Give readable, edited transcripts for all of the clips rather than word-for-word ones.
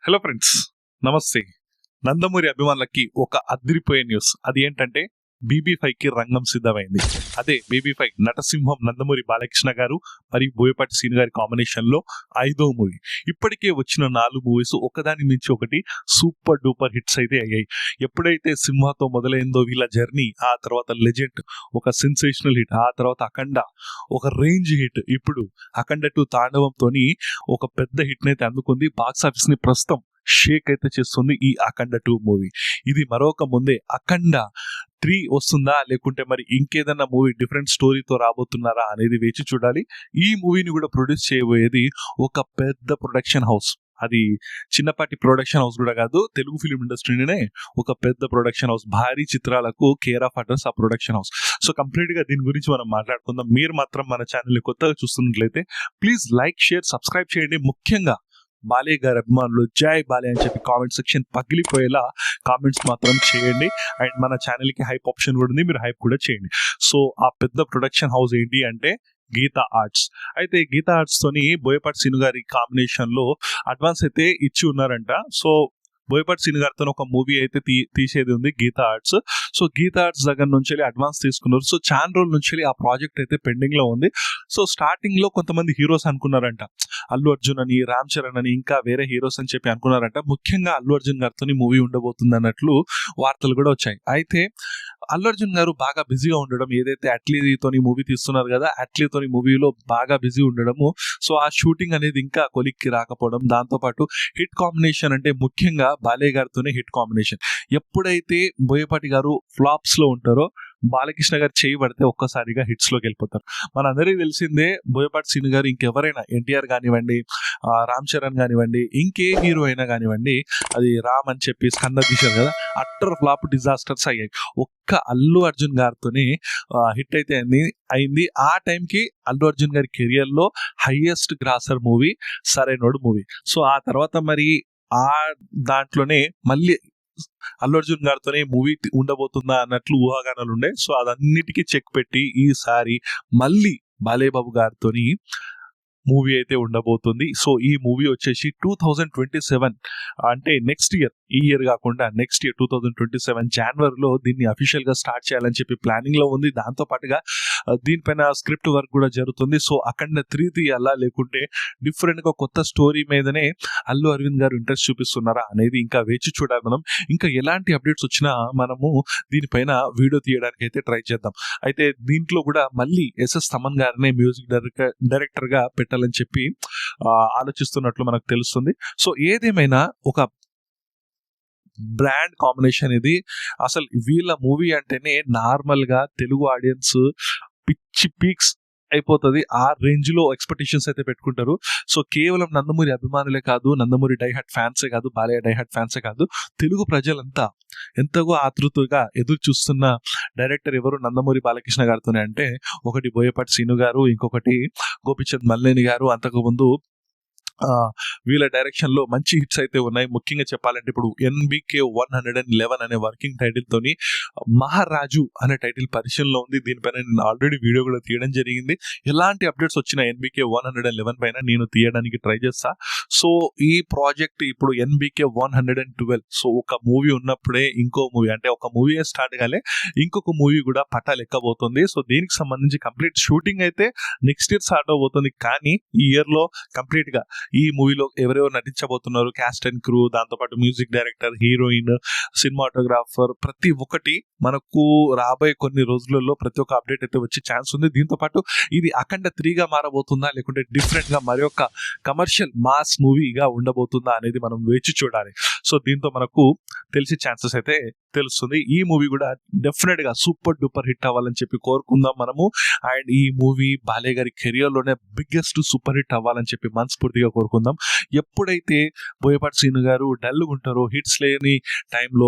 Hello friends, నమస్తే. నందమూరి అభిమానులకి ఒక అదిరిపోయే న్యూస్. అది ఏంటంటే BB5కి రంగం సిద్ధమైంది. అదే BB5 నటసింహం నందమూరి బాలకృష్ణ గారు మరియు బోయపాటి సీను గారి కాంబినేషన్ లో 5వ మూవీ. ఇప్పటికే వచ్చిన 4 మూవీస్ ఒకదాని మించి ఒకటి సూపర్ డూపర్ హిట్స్ అయితే అయ్యాయి. ఎప్పుడైతే సింహాతో మొదలైందో వీళ్ళ జర్నీ, ఆ తర్వాత లెజెండ్ ఒక సెన్సేషనల్ హిట్, ఆ తర్వాత అఖండ ఒక రేంజ్ హిట్, ఇప్పుడు అఖండ 2 తాండవంతోని ఒక పెద్ద హిట్ అయితే అందుకుంది. బాక్స్ ఆఫీస్ ని ప్రస్తుతం షేక్ అయితే చేస్తుంది ఈ అఖండ 2 మూవీ. ఇది మరొక ముందే అఖండ 3 వస్తుందా, లేకుంటే మరి ఇంకేదన్నా మూవీ డిఫరెంట్ స్టోరీతో రాబోతున్నారా అనేది వేచి చూడాలి. ఈ మూవీని కూడా ప్రొడ్యూస్ చేయబోయేది ఒక పెద్ద ప్రొడక్షన్ హౌస్. అది చిన్నపాటి ప్రొడక్షన్ హౌస్ కూడా కాదు, తెలుగు ఫిలిం ఇండస్ట్రీనే ఒక పెద్ద ప్రొడక్షన్ హౌస్. భారీ చిత్రాలకు కేర్ ఆఫ్ అడ్రస్ ఆ ప్రొడక్షన్ హౌస్. సో కంప్లీట్ గా దీని గురించి మనం మాట్లాడుకుందాం. మీరు మాత్రం మన ఛానల్ ని కొత్తగా చూస్తున్నట్లయితే ప్లీజ్ లైక్, షేర్, సబ్స్క్రైబ్ చేయండి. ముఖ్యంగా బాలయ్య గారి అభిమానులు జై బాలయ్య అని చెప్పి కామెంట్ సెక్షన్ పగిలిపోయేలా కామెంట్స్ మాత్రం చేయండి. అండ్ మన ఛానల్ కి హైప్ ఆప్షన్ కూడా ఉంది, మీరు హైప్ కూడా చేయండి. సో ఆ పెద్ద ప్రొడక్షన్ హౌస్ ఏంటి అంటే గీతా ఆర్ట్స్. అయితే గీతా ఆర్ట్స్ తోని బోయపాటి సీను గారి కాంబినేషన్ లో అడ్వాన్స్ అయితే ఇచ్చి ఉన్నారంట. సో బోయపాటి సీను గారితో ఒక మూవీ అయితే తీసేది ఉంది Geetha Arts. So Geetha Arts దగ్గర నుంచి అడ్వాన్స్ తీసుకున్నారు. సో చాలా రోజుల నుంచి ఆ ప్రాజెక్ట్ అయితే పెండింగ్ లో ఉంది. సో స్టార్టింగ్ లో కొంతమంది హీరోస్ అనుకున్నారంట, అల్లు అర్జున్ అని, రామ్ చరణ్ అని, ఇంకా వేరే హీరోస్ అని చెప్పి అనుకున్నారంట. ముఖ్యంగా అల్లు అర్జున్ గారితో మూవీ ఉండబోతుంది అన్నట్లు వార్తలు కూడా వచ్చాయి. అయితే అల్లు అర్జున్ గారు బాగా బిజీగా ఉండడం, ఏదైతే అట్లీతోని మూవీ తీస్తున్నారు కదా, అట్లీతోని మూవీలో బాగా బిజీ ఉండడము, సో ఆ షూటింగ్ అనేది ఇంకా కొలిక్కి రాకపోవడం, దాంతోపాటు హిట్ కాంబినేషన్ అంటే ముఖ్యంగా బాలయ్య గారితోనే హిట్ కాంబినేషన్. ఎప్పుడైతే బోయపాటి గారు ఫ్లాప్స్ లో ఉంటారో బాలకృష్ణ గారు చేయి పడితే ఒక్కసారిగా హిట్స్ లోకి వెళ్ళిపోతారు. మనందరికీ తెలిసిందే బోయపాటి సీను గారు ఇంకెవరైనా, ఎన్టీఆర్ కానివ్వండి, రామ్ చరణ్ కానివ్వండి, ఇంకే హీరో అయినా కానివ్వండి, అది రామ్ అని చెప్పి స్కంద తీశారు కదా, అట్టర్ ఫ్లాప్ డిజాస్టర్స్ అయ్యాయి. ఒక్క అల్లు అర్జున్ గారితోనే హిట్ అయితే అయింది. ఆ టైంకి అల్లు అర్జున్ గారి కెరియర్ లో highest grosser movie Sarrainodu movie. So ఆ తర్వాత మరి ఆ దాంట్లోనే మళ్ళీ అల్లు అర్జున్ గారితోనే మూవీ ఉండబోతుందా అన్నట్లు ఊహాగానాలు ఉండే. సో అదన్నిటికీ చెక్ పెట్టి ఈసారి మళ్ళీ బాలయ్య బాబు గారితోని మూవీ అయితే ఉండబోతుంది. సో ఈ మూవీ వచ్చేసి 2027 అంటే నెక్స్ట్ ఇయర్, ఈ ఇయర్ కాకుండా నెక్స్ట్ ఇయర్ 2027 జనవరిలో దీన్ని అఫీషియల్ గా స్టార్ట్ చేయాలని చెప్పి ప్లానింగ్ లో ఉంది. దాంతో పాటుగా దీనిపైన స్క్రిప్ట్ వర్క్ కూడా జరుగుతుంది. సో అఖండ 3 తీయాలా, లేకుంటే డిఫరెంట్ గా కొత్త స్టోరీ మీదనే అల్లు అరవింద్ గారు ఇంట్రెస్ట్ చూపిస్తున్నారా అనేది ఇంకా వేచి చూడాలి. మనం ఇంకా ఎలాంటి అప్డేట్స్ వచ్చినా మనము దీనిపైన వీడియో తీయడానికి అయితే ట్రై చేద్దాం. అయితే దీంట్లో కూడా మళ్ళీ ఎస్ఎస్ తమన్ గారినే మ్యూజిక్ డైరెక్టర్ గా పెట్టాలని చెప్పి ఆలోచిస్తున్నట్లు మనకు తెలుస్తుంది. సో ఏదేమైనా ఒక బ్రాండ్ కాంబినేషన్ ఇది. అసలు వీళ్ళ మూవీ అంటేనే నార్మల్ గా తెలుగు ఆడియన్స్ పిచ్చి పీక్స్ అయిపోతుంది. ఆ రేంజ్ లో ఎక్స్పెక్టేషన్స్ అయితే పెట్టుకుంటారు. సో కేవలం నందమూరి అభిమానులే కాదు, నందమూరి డైహార్ట్ ఫ్యాన్సే కాదు, బాలయ్య డైహార్ట్ ఫ్యాన్సే కాదు, తెలుగు ప్రజలంతా ఎంతగో ఆతృతగా ఎదురు చూస్తున్న డైరెక్టర్ ఎవరు నందమూరి బాలకృష్ణ గారితోనే అంటే ఒకటి బోయపాటి సీను గారు, ఇంకొకటి గోపిచంద్ మల్లేని గారు. అంతకుముందు వీళ్ళ డైరెక్షన్ లో మంచి హిట్స్ అయితే ఉన్నాయి. ముఖ్యంగా చెప్పాలంటే ఇప్పుడు NBK 111 అనే వర్కింగ్ టైటిల్ తోని మహారాజు అనే టైటిల్ పరిశీలనలో ఉంది. దీనిపైన నేను ఆల్రెడీ వీడియో కూడా తీయడం జరిగింది. ఎలాంటి అప్డేట్స్ వచ్చినా NBK 111 పైన నేను తీయడానికి ట్రై చేస్తా. సో ఈ ప్రాజెక్ట్ ఇప్పుడు NBK 112. సో ఒక మూవీ ఉన్నప్పుడే ఇంకో మూవీ, అంటే ఒక మూవీ స్టార్ట్ కాలే, ఇంకొక మూవీ కూడా పట్టాలు ఎక్కబోతుంది. సో దీనికి సంబంధించి కంప్లీట్ షూటింగ్ అయితే నెక్స్ట్ ఇయర్ స్టార్ట్ అవబోతుంది. కానీ ఈ ఇయర్ లో కంప్లీట్ గా ఈ మూవీలో ఎవరెవరు నటించబోతున్నారు, క్యాస్ట్ అండ్ క్రూ, దాంతోపాటు మ్యూజిక్ డైరెక్టర్, హీరోయిన్, సినిమాటోగ్రాఫర్, ప్రతి ఒక్కటి మనకు రాబోయే కొన్ని రోజులలో ప్రతి ఒక్క అప్డేట్ అయితే వచ్చే ఛాన్స్ ఉంది. దీంతో పాటు ఇది అఖండ 3 గా మారబోతుందా, లేకుంటే డిఫరెంట్ గా మరి ఒక కమర్షియల్ మాస్ మూవీగా ఉండబోతుందా అనేది మనం వేచి చూడాలి. సో దీంతో మనకు తెలిసే ఛాన్సెస్ అయితే తెలుస్తుంది. ఈ మూవీ కూడా డెఫినెట్ గా సూపర్ డూపర్ హిట్ అవ్వాలని చెప్పి కోరుకుందాం మనము. అండ్ ఈ మూవీ బాలయ్య గారి కెరియర్ లోనే బిగ్గెస్ట్ సూపర్ హిట్ అవ్వాలని చెప్పి మనస్ఫూర్తిగా కోరుకుందాం. ఎప్పుడైతే బోయపాటి సీను గారు డల్ ఉంటారో, హిట్స్ లేని టైంలో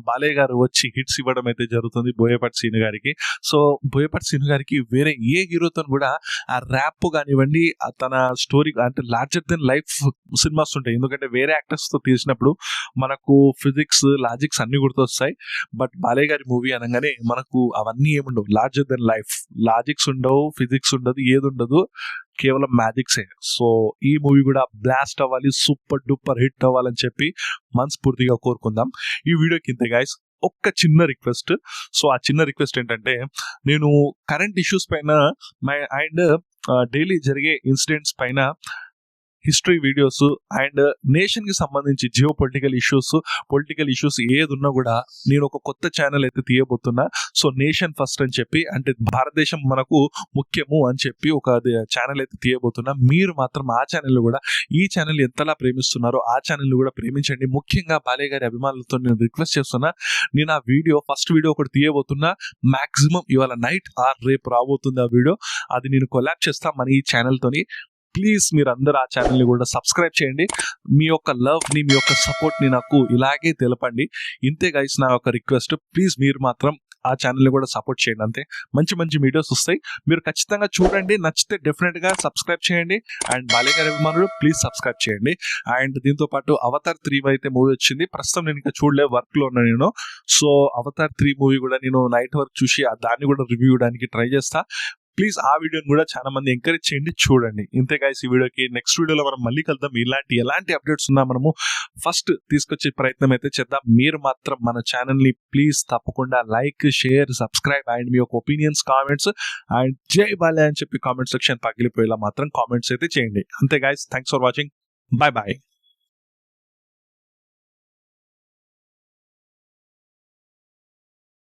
బాలయ్య గారు వచ్చి హిట్స్ ఇవ్వడం అయితే జరుగుతుంది బోయపాటి సీను గారికి. సో బోయపాటి సీను గారికి వేరే ఏ హీరోతో కూడా ఆ ర్యాప్ కానివ్వండి, తన స్టోరీ అంటే లార్జర్ దెన్ లైఫ్ సినిమాస్ ఉంటాయి. ఎందుకంటే వేరే యాక్టర్స్ తో తీసినప్పుడు మనకు ఫిజిక్స్, లాజిక్స్ అన్ని గుర్తొస్తాయి. బట్ బాలయ్య గారి మూవీ అనగానే మనకు అవన్నీ ఏముండవు. లార్జర్ దెన్ లైఫ్, లాజిక్స్ ఉండవు, ఫిజిక్స్ ఉండదు, ఏది ఉండదు, కేవలం మ్యాజిక్సే. సో ఈ మూవీ కూడా బ్లాస్ట్ అవ్వాలి, సూపర్ డూపర్ హిట్ అవ్వాలని చెప్పి మనస్ఫూర్తిగా కోరుకుందాం. ఈ వీడియోకి ఇంతే గైస్. ఒక్క చిన్న రిక్వెస్ట్. సో ఆ చిన్న రిక్వెస్ట్ ఏంటంటే, నేను కరెంట్ ఇష్యూస్ పైన అండ్ డైలీ జరిగే ఇన్సిడెంట్స్ పైన హిస్టరీ వీడియోస్ అండ్ నేషన్ కి సంబంధించి జియో పొలిటికల్ ఇష్యూస్ ఏది ఉన్నా కూడా నేను ఒక కొత్త ఛానల్ అయితే తీయబోతున్నా. సో నేషన్ ఫస్ట్ అని చెప్పి, అంటే భారతదేశం మనకు ముఖ్యము అని చెప్పి ఒక ఛానల్ అయితే తీయబోతున్నా. మీరు మాత్రం ఆ ఛానల్ కూడా, ఈ ఛానల్ ఎంతలా ప్రేమిస్తున్నారో ఆ ఛానల్ కూడా ప్రేమించండి. ముఖ్యంగా బాలయ్య గారి అభిమానులతో నేను రిక్వెస్ట్ చేస్తున్నా, నేను ఆ ఫస్ట్ వీడియో ఒకటి తీయబోతున్నా. మాక్సిమం ఇవాళ నైట్ ఆర్ రేపు రాబోతుంది ఆ వీడియో. అది నేను కొలాబ్ చేస్తా మన ఈ ఛానల్ తోని. ప్లీజ్ మీరు అందరూ ఆ ఛానల్ని కూడా సబ్స్క్రైబ్ చేయండి. మీ యొక్క లవ్ని, మీ యొక్క సపోర్ట్ని నాకు ఇలాగే తెలపండి. ఇంతే గైస్ నా యొక్క రిక్వెస్ట్. ప్లీజ్ మీరు మాత్రం ఆ ఛానల్ని కూడా సపోర్ట్ చేయండి. అంతే. మంచి మంచి వీడియోస్ వస్తాయి, మీరు ఖచ్చితంగా చూడండి. నచ్చితే డెఫినెట్గా సబ్స్క్రైబ్ చేయండి. అండ్ బాలయ్య గారి అభిమానులు ప్లీజ్ సబ్స్క్రైబ్ చేయండి. అండ్ దీంతో పాటు అవతార్ 3 అయితే మూవీ వచ్చింది. ప్రస్తుతం నేను ఇంకా చూడలే, వర్క్లో ఉన్నా నేను. సో అవతార్ 3 మూవీ కూడా నేను నైట్ వర్క్ చూసి దాన్ని కూడా రివ్యూ ఇవ్వడానికి ట్రై చేస్తా. ప్లీజ్ ఆ వీడియోని కూడా చాలా మంది ఎంకరేజ్ చేయండి, చూడండి. ఇంతే గైస్ ఈ వీడియోకి. నెక్స్ట్ వీడియోలో మనం మళ్ళీ కలుద్దాం. ఎలాంటి అప్డేట్స్ ఉన్నా మనము ఫస్ట్ తీసుకొచ్చే ప్రయత్నం అయితే చేద్దాం. మీరు మాత్రం మన ఛానల్ని ప్లీజ్ తప్పకుండా లైక్, షేర్, సబ్స్క్రైబ్ అండ్ మీ యొక్క ఒపీనియన్స్, కామెంట్స్ అండ్ జై బాలయ్య అని చెప్పి కామెంట్ సెక్షన్ పగిలిపోయేలా మాత్రం కామెంట్స్ అయితే చేయండి. అంతే guys, thanks for watching. Bye bye.